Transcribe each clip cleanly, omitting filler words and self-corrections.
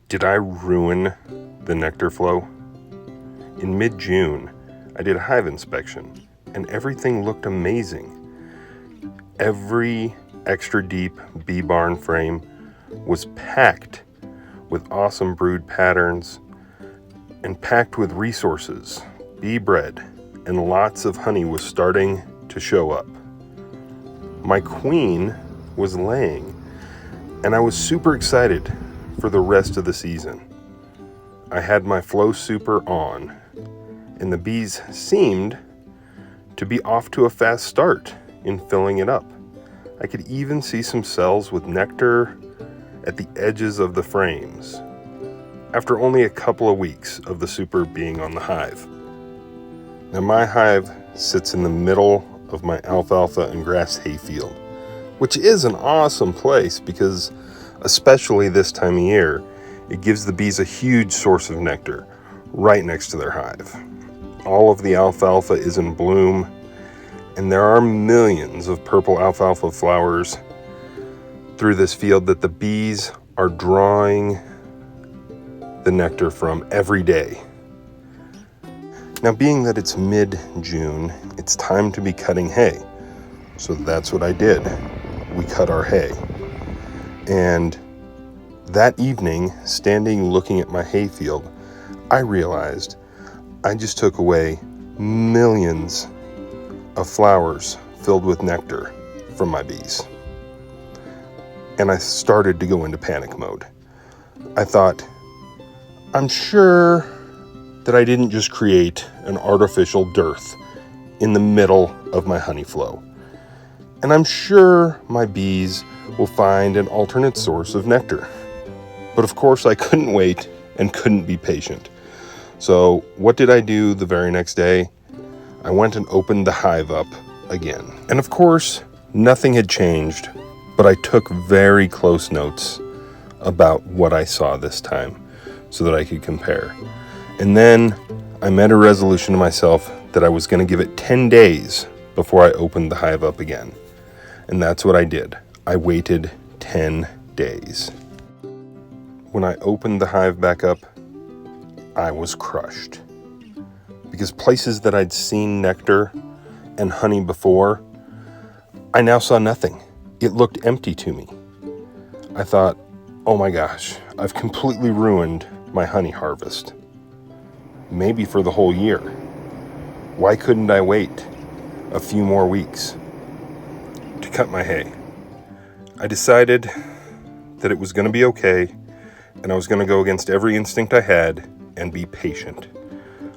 Did I ruin the nectar flow? In mid-June, I did a hive inspection, and everything looked amazing. Every extra deep bee barn frame was packed with awesome brood patterns and packed with resources, bee bread, and lots of honey was starting to show up. My queen was laying, and I was super excited for the rest of the season. I had my Flow Super on, and the bees seemed to be off to a fast start in filling it up. I could even see some cells with nectar at the edges of the frames after only a couple of weeks of the Super being on the hive. Now my hive sits in the middle of my alfalfa and grass hayfield, which is an awesome place because, especially this time of year, it gives the bees a huge source of nectar right next to their hive. All of the alfalfa is in bloom, and there are millions of purple alfalfa flowers through this field that the bees are drawing the nectar from every day. Now, being that it's mid-June, it's time to be cutting hay. So that's what I did. We cut our hay. And that evening, standing looking at my hayfield, I realized I just took away millions of flowers filled with nectar from my bees. And I started to go into panic mode. I thought, I'm sure that I didn't just create an artificial dearth in the middle of my honey flow. And I'm sure my bees will find an alternate source of nectar. But of course I couldn't wait and couldn't be patient. So what did I do the very next day? I went and opened the hive up again. And of course, nothing had changed, but I took very close notes about what I saw this time so that I could compare. And then I made a resolution to myself that I was going to give it 10 days before I opened the hive up again. And that's what I did. I waited 10 days. When I opened the hive back up, I was crushed. Because places that I'd seen nectar and honey before, I now saw nothing. It looked empty to me. I thought, oh my gosh, I've completely ruined my honey harvest. Maybe for the whole year. Why couldn't I wait a few more weeks to cut my hay? I decided that it was going to be okay, and I was going to go against every instinct I had and be patient.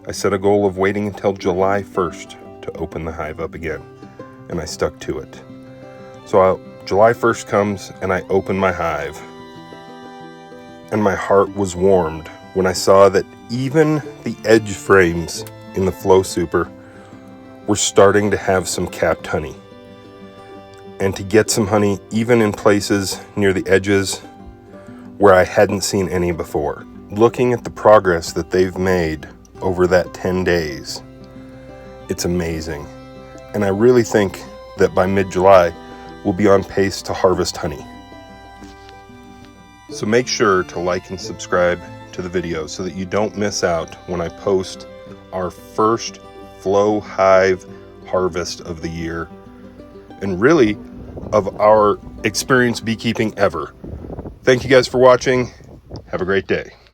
I set a goal of waiting until July 1st to open the hive up again, and I stuck to it. So July 1st comes, and I open my hive, and my heart was warmed when I saw that even the edge frames in the Flow Super were starting to have some capped honey. And to get some honey even in places near the edges where I hadn't seen any before. Looking at the progress that they've made over that 10 days, it's amazing. And I really think that by mid-July, we'll be on pace to harvest honey. So make sure to like and subscribe to the video so that you don't miss out when I post our first Flow Hive harvest of the year, and really of our experience beekeeping ever. Thank you guys for watching. Have a great day.